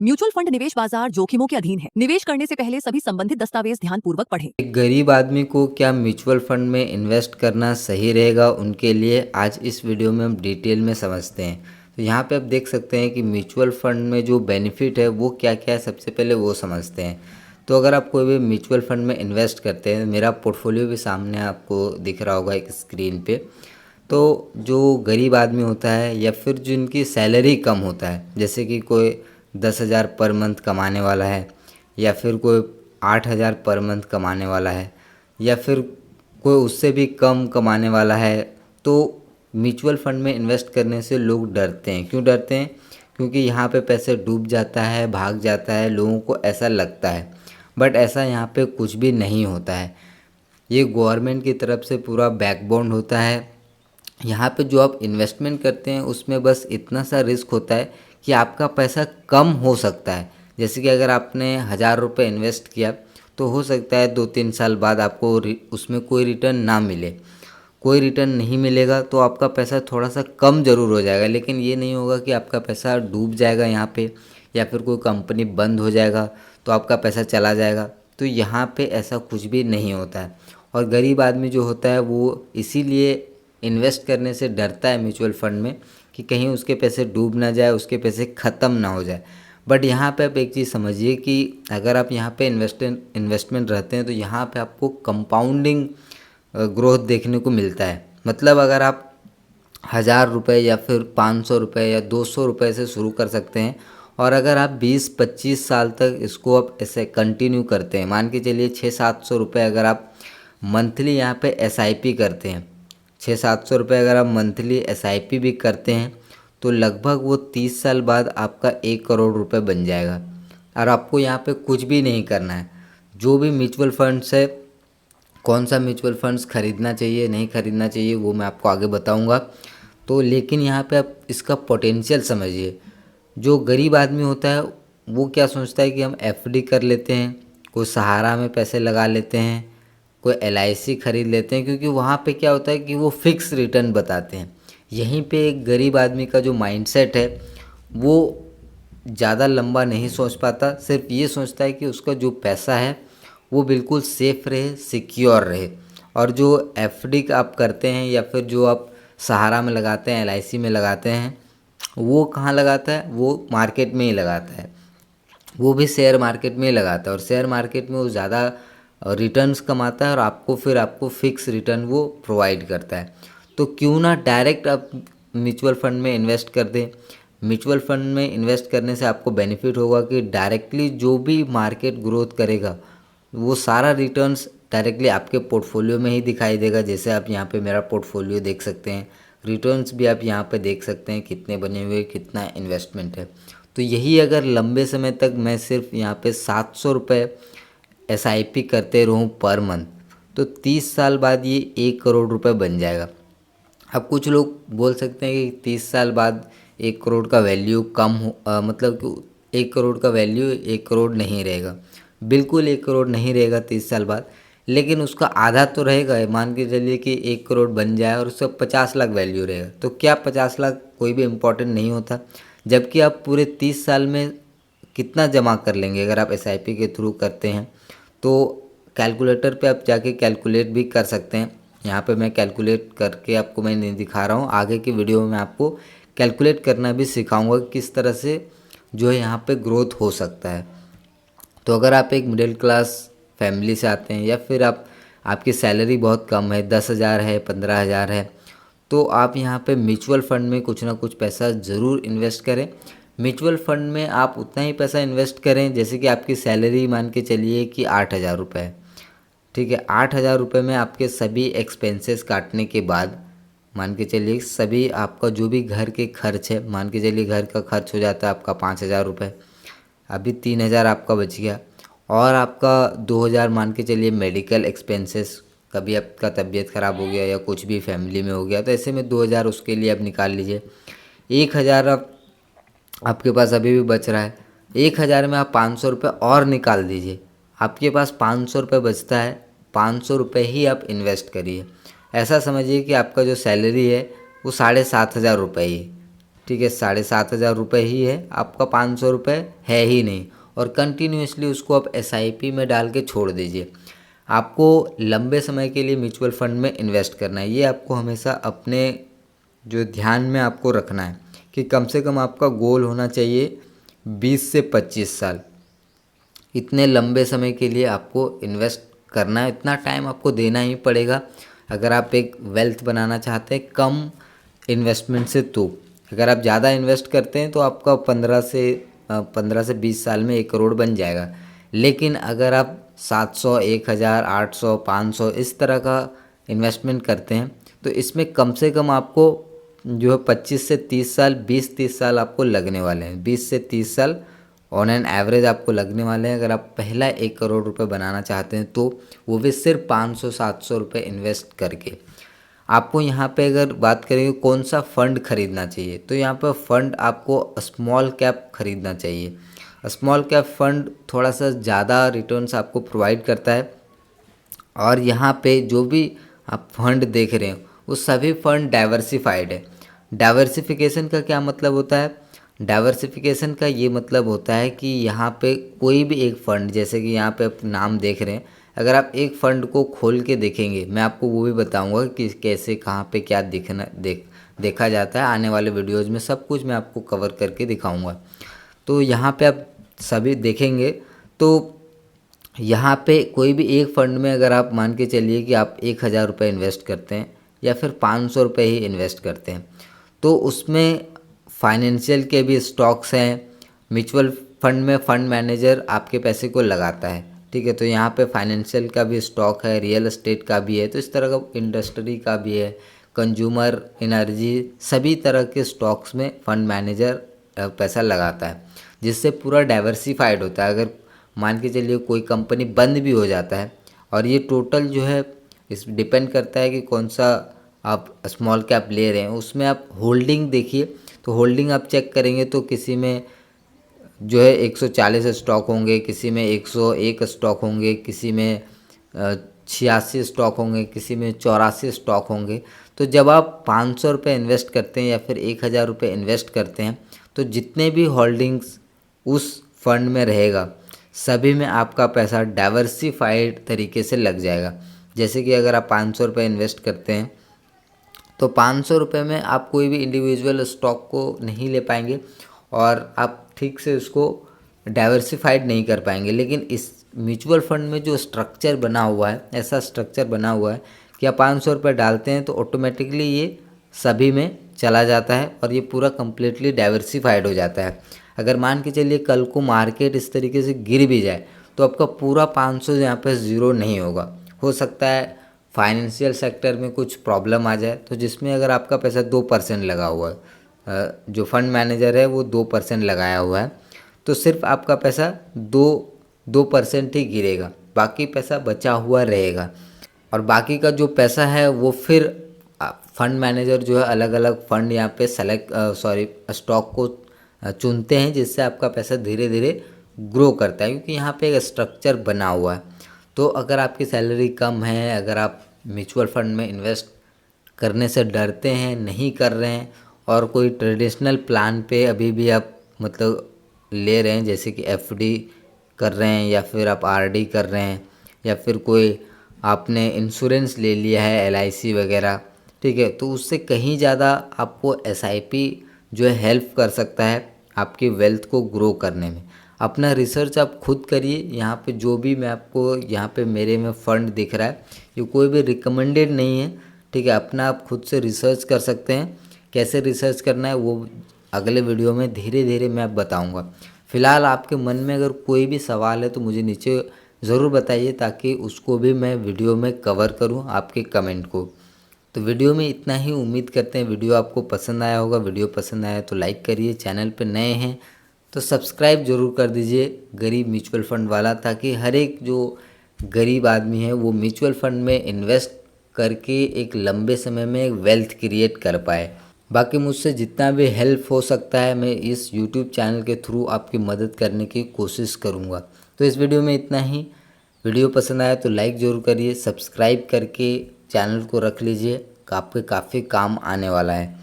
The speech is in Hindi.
म्यूचुअल फंड निवेश बाजार जोखिमों के अधीन है। निवेश करने से पहले सभी संबंधित दस्तावेज ध्यानपूर्वक पढ़ें। एक गरीब आदमी को क्या म्यूचुअल फंड में इन्वेस्ट करना सही रहेगा, उनके लिए आज इस वीडियो में हम डिटेल में समझते हैं। तो यहाँ पे आप देख सकते हैं कि म्यूचुअल फंड में जो बेनिफिट है वो क्या क्या है, सबसे पहले वो समझते हैं। तो अगर आप कोई भी म्यूचुअल फंड में इन्वेस्ट करते हैं, मेरा पोर्टफोलियो भी सामने आपको दिख रहा होगा एक स्क्रीन पे। तो जो गरीब आदमी होता है या फिर जिनकी सैलरी कम होता है, जैसे कि कोई 10,000 पर मंथ कमाने वाला है, या फिर कोई 8,000 पर मंथ कमाने वाला है, या फिर कोई उससे भी कम कमाने वाला है, तो म्यूचुअल फंड में इन्वेस्ट करने से लोग डरते हैं। क्यों डरते हैं? क्योंकि यहाँ पे पैसे डूब जाता है, भाग जाता है, लोगों को ऐसा लगता है। बट ऐसा यहाँ पे कुछ भी नहीं होता है। ये गवर्नमेंट की तरफ से पूरा बैकबोन होता है। यहाँ पे जो आप इन्वेस्टमेंट करते हैं उसमें बस इतना सा रिस्क होता है कि आपका पैसा कम हो सकता है। जैसे कि अगर आपने 1,000 रुपये इन्वेस्ट किया तो हो सकता है 2-3 साल बाद आपको उसमें कोई रिटर्न ना मिले। कोई रिटर्न नहीं मिलेगा तो आपका पैसा थोड़ा सा कम ज़रूर हो जाएगा, लेकिन ये नहीं होगा कि आपका पैसा डूब जाएगा यहाँ पे, या फिर कोई कंपनी बंद हो जाएगा तो आपका पैसा चला जाएगा। तो यहाँ पे ऐसा कुछ भी नहीं होता है। और गरीब आदमी जो होता है वो इसीलिए इन्वेस्ट करने से डरता है म्यूचुअल फंड में कि कहीं उसके पैसे डूब ना जाए, उसके पैसे ख़त्म ना हो जाए। बट यहाँ पे आप एक चीज़ समझिए कि अगर आप यहाँ पे इन्वेस्टमेंट रहते हैं तो यहाँ पे आपको कंपाउंडिंग ग्रोथ देखने को मिलता है। मतलब अगर आप 1,000 रुपये या फिर 500 रुपये या 200 रुपये से शुरू कर सकते हैं, और अगर आप 20-25 साल तक इसको आप ऐसे कंटिन्यू करते हैं, मान के चलिए 600-700 रुपये अगर आप मंथली यहाँ पे एसआईपी करते हैं, 600-700 रुपये अगर आप मंथली एसआईपी भी करते हैं, तो लगभग वो 30 साल बाद आपका 1 करोड़ रुपये बन जाएगा। और आपको यहाँ पे कुछ भी नहीं करना है। जो भी म्यूचुअल फंड्स है, कौन सा म्यूचुअल फंड्स खरीदना चाहिए नहीं खरीदना चाहिए वो मैं आपको आगे बताऊंगा। तो लेकिन यहाँ पे आप इसका पोटेंशियल समझिए। जो गरीब आदमी होता है वो क्या सोचता है कि हम एफडी कर लेते हैं, कोई सहारा में पैसे लगा लेते हैं, कोई एलआईसी खरीद लेते हैं, क्योंकि वहाँ पे क्या होता है कि वो फिक्स रिटर्न बताते हैं। यहीं पे एक गरीब आदमी का जो माइंडसेट है वो ज़्यादा लंबा नहीं सोच पाता, सिर्फ ये सोचता है कि उसका जो पैसा है वो बिल्कुल सेफ रहे, सिक्योर रहे। और जो एफडी आप करते हैं या फिर जो आप सहारा में लगाते हैं, एलआईसी में लगाते हैं, वो कहाँ लगाता है? वो मार्केट में ही लगाता है। वो भी शेयर मार्केट में ही लगाता है, और शेयर मार्केट में वो ज़्यादा रिटर्न्स कमाता है और आपको फिक्स रिटर्न वो प्रोवाइड करता है। तो क्यों ना डायरेक्ट आप म्यूचुअल फंड में इन्वेस्ट कर दें। म्यूचुअल फंड में इन्वेस्ट करने से आपको बेनिफिट होगा कि डायरेक्टली जो भी मार्केट ग्रोथ करेगा वो सारा रिटर्न्स डायरेक्टली आपके पोर्टफोलियो में ही दिखाई देगा। जैसे आप यहाँ पे मेरा पोर्टफोलियो देख सकते हैं, रिटर्न्स भी आप यहाँ पे देख सकते हैं कितने बने हुए, कितना इन्वेस्टमेंट है। तो यही अगर लंबे समय तक मैं सिर्फ यहाँ पे 700 रुपये एसआईपी करते रहूँ पर मंथ, तो 30 साल बाद ये 1 करोड़ रुपये बन जाएगा। अब कुछ लोग बोल सकते हैं कि 30 साल बाद 1 करोड़ का वैल्यू कम हो, मतलब कि 1 करोड़ का वैल्यू 1 करोड़ नहीं रहेगा। बिल्कुल 1 करोड़ नहीं रहेगा 30 साल बाद, लेकिन उसका आधा तो रहेगा। मान के चलिए कि 1 करोड़ बन जाए और उसका 50 लाख वैल्यू रहेगा, तो क्या 50 लाख कोई भी इम्पोर्टेंट नहीं होता। जबकि आप पूरे 30 साल में कितना जमा कर लेंगे अगर आप एसआईपी के थ्रू करते हैं। तो कैलकुलेटर पे आप जाके कैलकुलेट भी कर सकते हैं। यहाँ पे मैं कैलकुलेट करके आपको मैं नहीं दिखा रहा हूँ, आगे की वीडियो में मैं आपको कैलकुलेट करना भी सिखाऊंगा कि किस तरह से जो है यहाँ पे ग्रोथ हो सकता है। तो अगर आप एक मिडिल क्लास फैमिली से आते हैं, या फिर आपकी सैलरी बहुत कम है, 10,000 है, 15,000 है, तो आप यहाँ पे म्यूचुअल फंड में कुछ ना कुछ पैसा ज़रूर इन्वेस्ट करें। म्यूचुअल फंड में आप उतना ही पैसा इन्वेस्ट करें जैसे कि आपकी सैलरी मान के चलिए कि 8,000 रुपये है। ठीक है, 8,000 रुपये में आपके सभी एक्सपेंसेस काटने के बाद मान के चलिए सभी आपका जो भी घर के खर्च है, मान के चलिए घर का खर्च हो जाता है आपका 5,000 रुपये, अभी 3,000 आपका बच गया, और आपका 2,000 मान के चलिए मेडिकल एक्सपेंसेस, कभी आपका तबीयत ख़राब हो गया या कुछ भी फैमिली में हो गया, तो ऐसे में 2,000 उसके लिए आप निकाल लीजिए। 1,000 आपके पास अभी भी बच रहा है। 1,000 में आप 500 रुपये और निकाल दीजिए, आपके पास 500 रुपये बचता है। 500 रुपये ही आप इन्वेस्ट करिए। ऐसा समझिए कि आपका जो सैलरी है वो 7,500 रुपये ही है। ठीक है, 7,500 रुपये ही है, आपका 500 रुपये है ही नहीं, और कंटिन्यूसली उसको आप SIP में डाल के छोड़ दीजिए। आपको लंबे समय के लिए म्यूचुअल फंड में इन्वेस्ट करना है, ये आपको हमेशा अपने जो ध्यान में आपको रखना है कि कम से कम आपका गोल होना चाहिए 20 से 25 साल। इतने लंबे समय के लिए आपको इन्वेस्ट करना है, इतना टाइम आपको देना ही पड़ेगा अगर आप एक वेल्थ बनाना चाहते हैं कम इन्वेस्टमेंट से। तो अगर आप ज़्यादा इन्वेस्ट करते हैं तो आपका 15 से 20 साल में 1 करोड़ बन जाएगा। लेकिन अगर आप 700, 1000, 800, 500 इस तरह का इन्वेस्टमेंट करते हैं तो इसमें कम से कम आपको जो है 25 से 30 साल, 20-30 साल आपको लगने वाले हैं। 20 से 30 साल ऑन एन एवरेज आपको लगने वाले हैं अगर आप पहला 1 करोड़ रुपए बनाना चाहते हैं तो, वो भी सिर्फ 500-700 रुपये इन्वेस्ट करके। आपको यहाँ पे अगर बात करेंगे कौन सा फ़ंड खरीदना चाहिए, तो यहाँ पर फ़ंड आपको स्मॉल कैप खरीदना चाहिए। स्मॉल कैप फ़ंड थोड़ा सा ज़्यादा रिटर्न्स आपको प्रोवाइड करता है, और यहाँ पे जो भी आप फंड देख रहे हैं वो सभी फंड डाइवर्सिफाइड है। डाइवर्सिफिकेशन का क्या मतलब होता है? डाइवर्सिफिकेशन का ये मतलब होता है कि यहाँ पे कोई भी एक फ़ंड, जैसे कि यहाँ पे आप नाम देख रहे हैं, अगर आप एक फ़ंड को खोल के देखेंगे, मैं आपको वो भी बताऊंगा कि कैसे कहाँ पे क्या देखा जाता है। आने वाले वीडियोज़ में सब कुछ मैं आपको कवर करके दिखाऊंगा। तो यहाँ पे आप सभी देखेंगे तो यहाँ पे कोई भी एक फ़ंड में अगर आप मान के चलिए कि आप 1000 रुपये इन्वेस्ट करते हैं या फिर 500 रुपये ही इन्वेस्ट करते हैं, तो उसमें फाइनेंशियल के भी स्टॉक्स हैं। म्यूचुअल फंड में फ़ंड मैनेजर आपके पैसे को लगाता है, ठीक है। तो यहाँ पे फाइनेंशियल का भी स्टॉक है, रियल एस्टेट का भी है, तो इस तरह का इंडस्ट्री का भी है, कंज्यूमर, एनर्जी, सभी तरह के स्टॉक्स में फ़ंड मैनेजर पैसा लगाता है, जिससे पूरा डाइवर्सिफाइड होता है। अगर मान के चलिए कोई कंपनी बंद भी हो जाता है, और ये टोटल जो है इस डिपेंड करता है कि कौन सा आप स्मॉल कैप ले रहे हैं, उसमें आप होल्डिंग देखिए। तो होल्डिंग आप चेक करेंगे तो किसी में जो है 140 स्टॉक होंगे, किसी में 101 स्टॉक होंगे, किसी में 86 स्टॉक होंगे, किसी में 84 स्टॉक होंगे। तो जब आप 500 रुपये इन्वेस्ट करते हैं या फिर 1000 रुपये इन्वेस्ट करते हैं, तो जितने भी होल्डिंग्स उस फंड में रहेगा सभी में आपका पैसा डाइवर्सिफाइड तरीके से लग जाएगा। जैसे कि अगर आप 500 रुपये इन्वेस्ट करते हैं तो 500 रुपये में आप कोई भी इंडिविजुअल स्टॉक को नहीं ले पाएंगे और आप ठीक से उसको डाइवर्सिफाइड नहीं कर पाएंगे। लेकिन इस म्यूचुअल फंड में जो स्ट्रक्चर बना हुआ है, ऐसा स्ट्रक्चर बना हुआ है कि आप 500 रुपये डालते हैं तो ऑटोमेटिकली ये सभी में चला जाता है और ये पूरा कम्प्लीटली डाइवर्सिफाइड हो जाता है। अगर मान के चलिए कल को मार्केट इस तरीके से गिर भी जाए तो आपका पूरा 500 यहाँ पे ज़ीरो नहीं होगा। हो सकता है फाइनेंशियल सेक्टर में कुछ प्रॉब्लम आ जाए, तो जिसमें अगर आपका पैसा 2% लगा हुआ है, जो फंड मैनेजर है वो 2% लगाया हुआ है, तो सिर्फ आपका पैसा 2% ही गिरेगा, बाकी पैसा बचा हुआ रहेगा। और बाकी का जो पैसा है वो फिर फंड मैनेजर जो है अलग अलग फंड यहाँ पे स्टॉक को चुनते हैं, जिससे आपका पैसा धीरे धीरे ग्रो करता है, क्योंकि यहाँ पे एक स्ट्रक्चर बना हुआ है। तो अगर आपकी सैलरी कम है, अगर आप म्यूचुअल फंड में इन्वेस्ट करने से डरते हैं, नहीं कर रहे हैं, और कोई ट्रेडिशनल प्लान पे अभी भी आप मतलब ले रहे हैं, जैसे कि FD कर रहे हैं या फिर आप RD कर रहे हैं या फिर कोई आपने इंश्योरेंस ले लिया है LIC वगैरह, ठीक है, तो उससे कहीं ज़्यादा आपको SIP जो है हेल्प कर सकता है आपकी वेल्थ को ग्रो करने में। अपना रिसर्च आप खुद करिए। यहाँ पे जो भी मैं आपको यहाँ पे मेरे में फ़ंड दिख रहा है ये कोई भी रिकमेंडेड नहीं है, ठीक है। अपना आप खुद से रिसर्च कर सकते हैं। कैसे रिसर्च करना है वो अगले वीडियो में धीरे धीरे मैं बताऊँगा। फ़िलहाल आपके मन में अगर कोई भी सवाल है तो मुझे नीचे ज़रूर बताइए, ताकि उसको भी मैं वीडियो में कवर करूँ आपके कमेंट को। तो वीडियो में इतना ही, उम्मीद करते हैं वीडियो आपको पसंद आया होगा। वीडियो पसंद आया तो लाइक करिए, चैनल पे नए हैं तो सब्सक्राइब ज़रूर कर दीजिए गरीब म्यूचुअल फंड वाला, ताकि हर एक जो गरीब आदमी है वो म्यूचुअल फंड में इन्वेस्ट करके एक लंबे समय में एक वेल्थ क्रिएट कर पाए। बाकी मुझसे जितना भी हेल्प हो सकता है मैं इस YouTube चैनल के थ्रू आपकी मदद करने की कोशिश करूँगा। तो इस वीडियो में इतना ही। वीडियो पसंद आया तो लाइक ज़रूर करिए, सब्सक्राइब करके चैनल को रख लीजिए, आपके काफ़ी काम आने वाला है।